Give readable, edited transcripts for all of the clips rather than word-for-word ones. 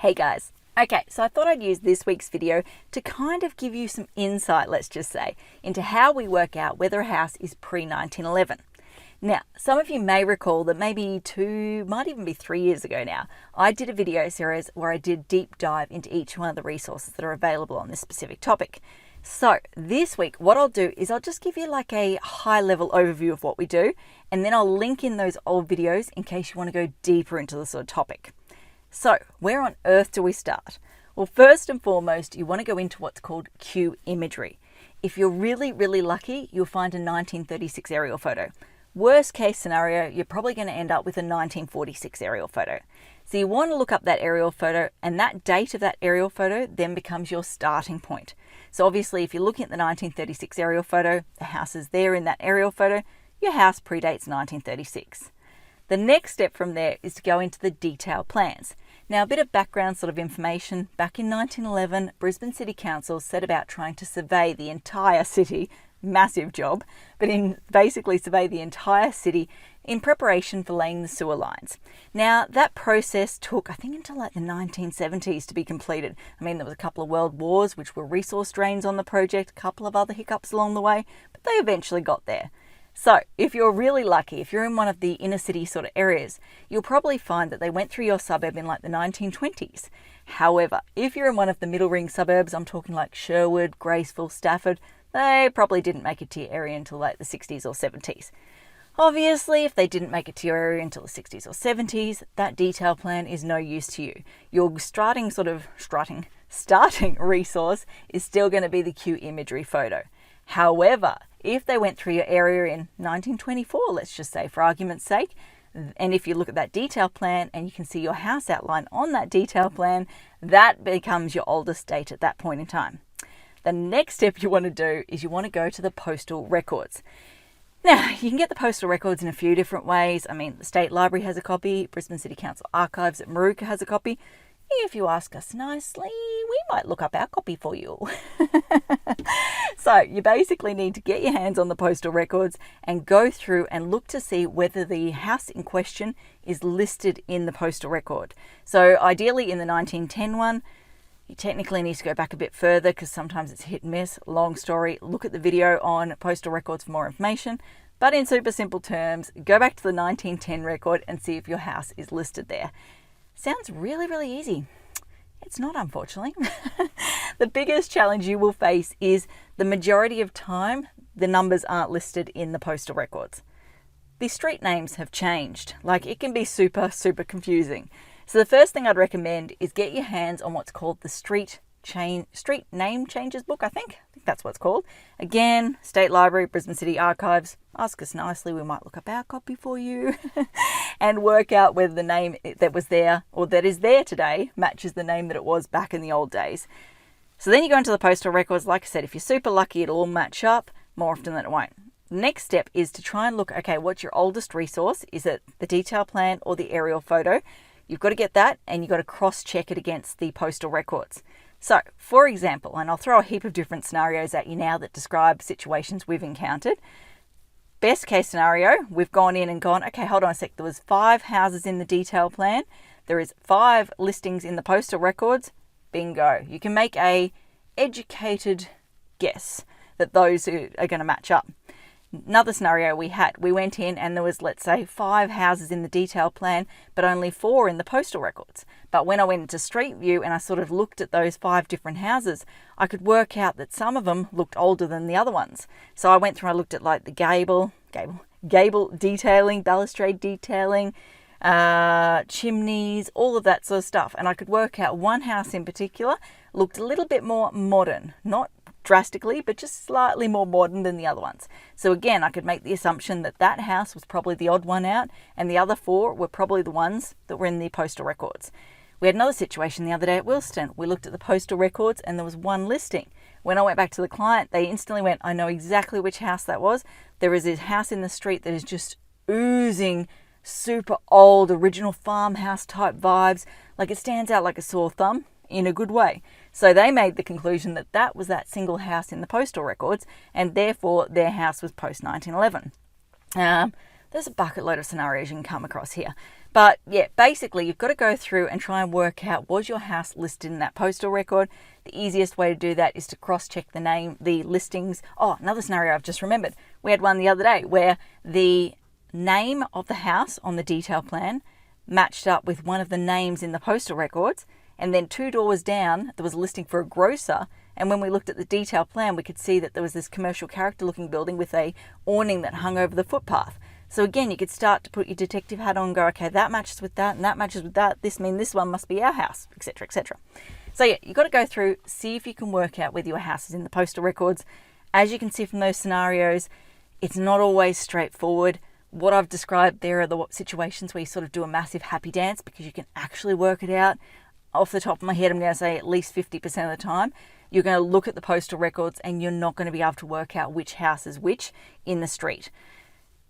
Hey guys. Okay, so I thought I'd use this week's video to kind of give you some insight, let's just say, into how we work out whether a house is pre-1911. Now, some of you may recall that maybe 2, might even be 3 years ago now, I did a video series where I did deep dive into each one of the resources that are available on this specific topic. So this week, what I'll do is I'll just give you like a high level overview of what we do, and then I'll link in those old videos in case you want to go deeper into the sort of topic. So where on earth do we start? Well, first and foremost, you want to go into what's called Q imagery. If you're really, really lucky, you'll find a 1936 aerial photo. Worst case scenario, you're probably going to end up with a 1946 aerial photo. So you want to look up that aerial photo, and that date of that aerial photo then becomes your starting point. So obviously, if you're looking at the 1936 aerial photo, the house is there in that aerial photo, your house predates 1936. The next step from there is to go into the detail plans. Now, a bit of background sort of information. Back in 1911, Brisbane City Council set about trying to survey the entire city, massive job, but basically survey the entire city in preparation for laying the sewer lines. Now, that process took, I think, until like the 1970s to be completed. I mean, there was a couple of world wars, which were resource drains on the project, a couple of other hiccups along the way, but they eventually got there. So if you're really lucky, if you're in one of the inner city sort of areas, you'll probably find that they went through your suburb in like the 1920s. However, if you're in one of the middle ring suburbs, I'm talking like Sherwood, Graceville, Stafford, they probably didn't make it to your area until like the 60s or 70s. Obviously, if they didn't make it to your area until the 60s or 70s, that detail plan is no use to you. Your starting resource is still going to be the Q imagery photo. However, if they went through your area in 1924, let's just say for argument's sake, and if you look at that detail plan and you can see your house outline on that detail plan, that becomes your oldest date at that point in time. The next step you want to do is you want to go to the postal records. Now, you can get the postal records in a few different ways. I mean, the State Library has a copy, Brisbane City Council Archives at Moorooka has a copy. If you ask us nicely, we might look up our copy for you. So you basically need to get your hands on the postal records and go through and look to see whether the house in question is listed in the postal record. So ideally in the 1910 one, you technically need to go back a bit further because sometimes it's hit and miss. Long story, look at the video on postal records for more information. But in super simple terms, go back to the 1910 record and see if your house is listed there. Sounds really, really easy. It's not, unfortunately. The biggest challenge you will face is the majority of time, the numbers aren't listed in the postal records. The street names have changed. Like, it can be super, super confusing. So the first thing I'd recommend is get your hands on what's called the Street Name Changes book, I think that's what it's called. Again, State Library, Brisbane City Archives. Ask us nicely, we might look up our copy for you and work out whether the name that was there or that is there today matches the name that it was back in the old days. So then you go into the postal records. Like I said, if you're super lucky, it'll all match up. More often than it won't. The next step is to try and look, okay, what's your oldest resource? Is it the detail plan or the aerial photo? You've got to get that, and you've got to cross-check it against the postal records. So, for example, and I'll throw a heap of different scenarios at you now that describe situations we've encountered. Best case scenario, we've gone in and gone, okay, hold on a sec, there was 5 houses in the detail plan. There is 5 listings in the postal records. Bingo. You can make a educated guess that those are going to match up. Another scenario we went in and there was, let's say, 5 houses in the detail plan, but only 4 in the postal records. But when I went into Street View and I sort of looked at those 5 different houses, I could work out that some of them looked older than the other ones. So I went through and I looked at like the gable detailing, balustrade detailing, chimneys, all of that sort of stuff. And I could work out one house in particular looked a little bit more modern, not drastically, but just slightly more modern than the other ones. So again, I could make the assumption that that house was probably the odd one out and the other 4 were probably the ones that were in the postal records. We had another situation the other day at Wilston. We looked at the postal records and there was 1 listing. When I went back to the client, they instantly went, I know exactly which house that was. There is a house in the street that is just oozing super old, original farmhouse type vibes. Like, it stands out like a sore thumb in a good way. So they made the conclusion that that was that single house in the postal records, and therefore their house was post 1911. There's a bucket load of scenarios you can come across here. But yeah, basically you've got to go through and try and work out, was your house listed in that postal record? The easiest way to do that is to cross-check the listings. Oh, another scenario I've just remembered. We had one the other day where the name of the house on the detail plan matched up with one of the names in the postal records, and then 2 doors down there was a listing for a grocer, and when we looked at the detail plan we could see that there was this commercial character looking building with a awning that hung over the footpath. So again, you could start to put your detective hat on and go, okay, that matches with that and that matches with that. This means this one must be our house, etc., etc. So yeah, you've got to go through, see if you can work out whether your house is in the postal records. As you can see from those scenarios, it's not always straightforward. What I've described there are the situations where you sort of do a massive happy dance because you can actually work it out. Off the top of my head, I'm going to say at least 50% of the time, you're going to look at the postal records and you're not going to be able to work out which house is which in the street.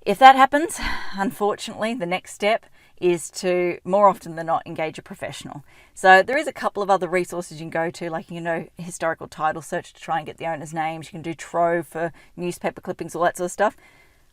If that happens, unfortunately, the next step is to, more often than not, engage a professional. So there is a couple of other resources you can go to, like, historical title search to try and get the owner's names. You can do Trove for newspaper clippings, all that sort of stuff.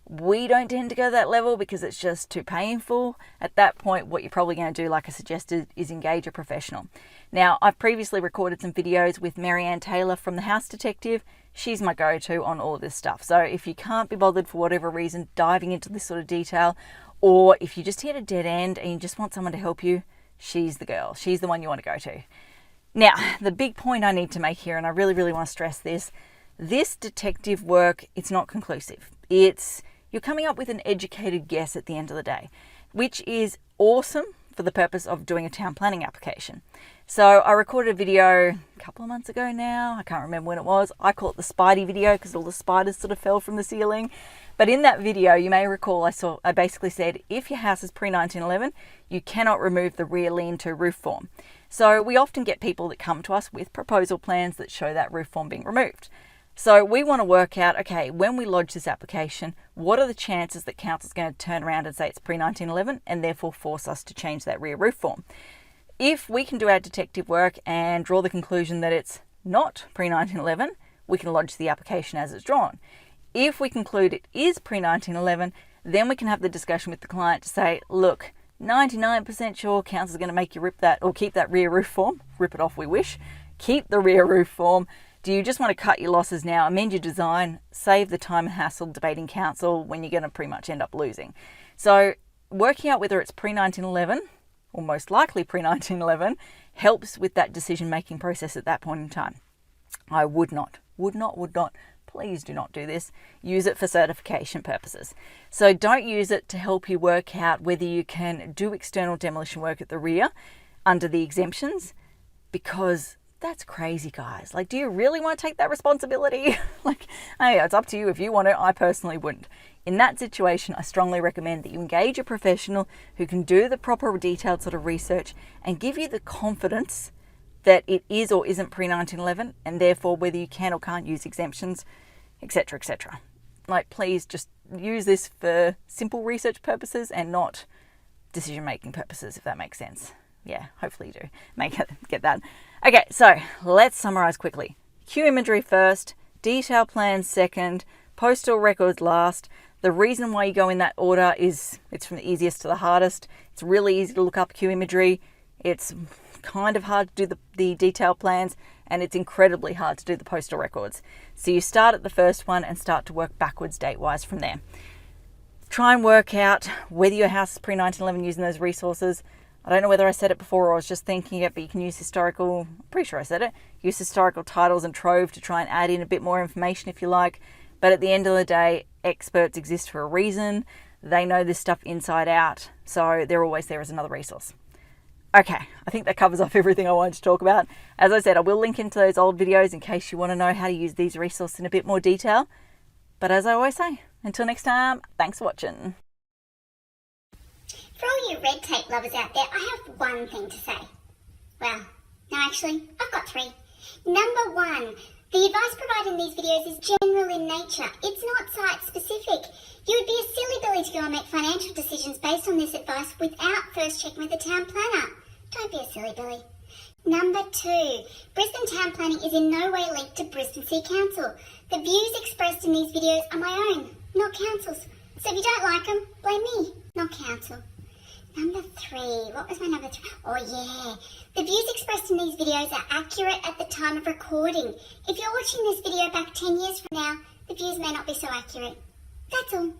We don't tend to go to that level because it's just too painful. At that point, what you're probably going to do, like I suggested, is engage a professional. Now, I've previously recorded some videos with Marianne Taylor from The House Detective. She's my go-to on all of this stuff. So if you can't be bothered for whatever reason diving into this sort of detail, or if you just hit a dead end and you just want someone to help you, she's the girl. She's the one you want to go to. Now, the big point I need to make here, and I really, really want to stress this detective work, it's not conclusive. You're coming up with an educated guess at the end of the day, which is awesome for the purpose of doing a town planning application. So I recorded a video a couple of months ago now. I can't remember when it was. I call it the Spidey video because all the spiders sort of fell from the ceiling. But in that video, you may recall I basically said, if your house is pre-1911, you cannot remove the rear lean-to roof form. So we often get people that come to us with proposal plans that show that roof form being removed. So we want to work out, okay, when we lodge this application, what are the chances that council's going to turn around and say it's pre-1911 and therefore force us to change that rear roof form? If we can do our detective work and draw the conclusion that it's not pre-1911, we can lodge the application as it's drawn. If we conclude it is pre-1911, then we can have the discussion with the client to say, look, 99% sure council's going to make you rip that or keep that rear roof form. Rip it off, we wish. Keep the rear roof form. Do you just want to cut your losses now, amend your design, save the time and hassle debating council when you're going to pretty much end up losing? So working out whether it's pre-1911 or most likely pre-1911 helps with that decision-making process at that point in time. I would not, please do not do this. Use it for certification purposes. So don't use it to help you work out whether you can do external demolition work at the rear under the exemptions, because that's crazy, guys. Like, do you really want to take that responsibility? Hey, it's up to you if you want it. I personally wouldn't. In that situation, I strongly recommend that you engage a professional who can do the proper detailed sort of research and give you the confidence that it is or isn't pre-1911, and therefore whether you can or can't use exemptions, etc., etc. Like, please just use this for simple research purposes and not decision-making purposes, if that makes sense. Yeah, hopefully you do get that. Okay, so let's summarize quickly. Q imagery first, detail plans second, postal records last. The reason why you go in that order is it's from the easiest to the hardest. It's really easy to look up Q imagery. It's kind of hard to do the detail plans, and it's incredibly hard to do the postal records. So you start at the first one and start to work backwards date-wise from there. Try and work out whether your house is pre-1911 using those resources. I don't know whether I said it before or I was just thinking it, but you can use I'm pretty sure I said it, use historical titles and Trove to try and add in a bit more information if you like. But at the end of the day, experts exist for a reason. They know this stuff inside out, so they're always there as another resource. Okay, I think that covers off everything I wanted to talk about. As I said, I will link into those old videos in case you want to know how to use these resources in a bit more detail. But as I always say, until next time, thanks for watching. For all you red tape lovers out there, I have one thing to say. Well, no, actually, I've got three. Number one, the advice provided in these videos is general in nature. It's not site-specific. You would be a silly Billy to go and make financial decisions based on this advice without first checking with the town planner. Don't be a silly Billy. Number two, Brisbane Town Planning is in no way linked to Brisbane City Council. The views expressed in these videos are my own, not council's. So if you don't like them, blame me, not council. Number 3. What was my number 3? Oh, yeah. The views expressed in these videos are accurate at the time of recording. If you're watching this video back 10 years from now, the views may not be so accurate. That's all.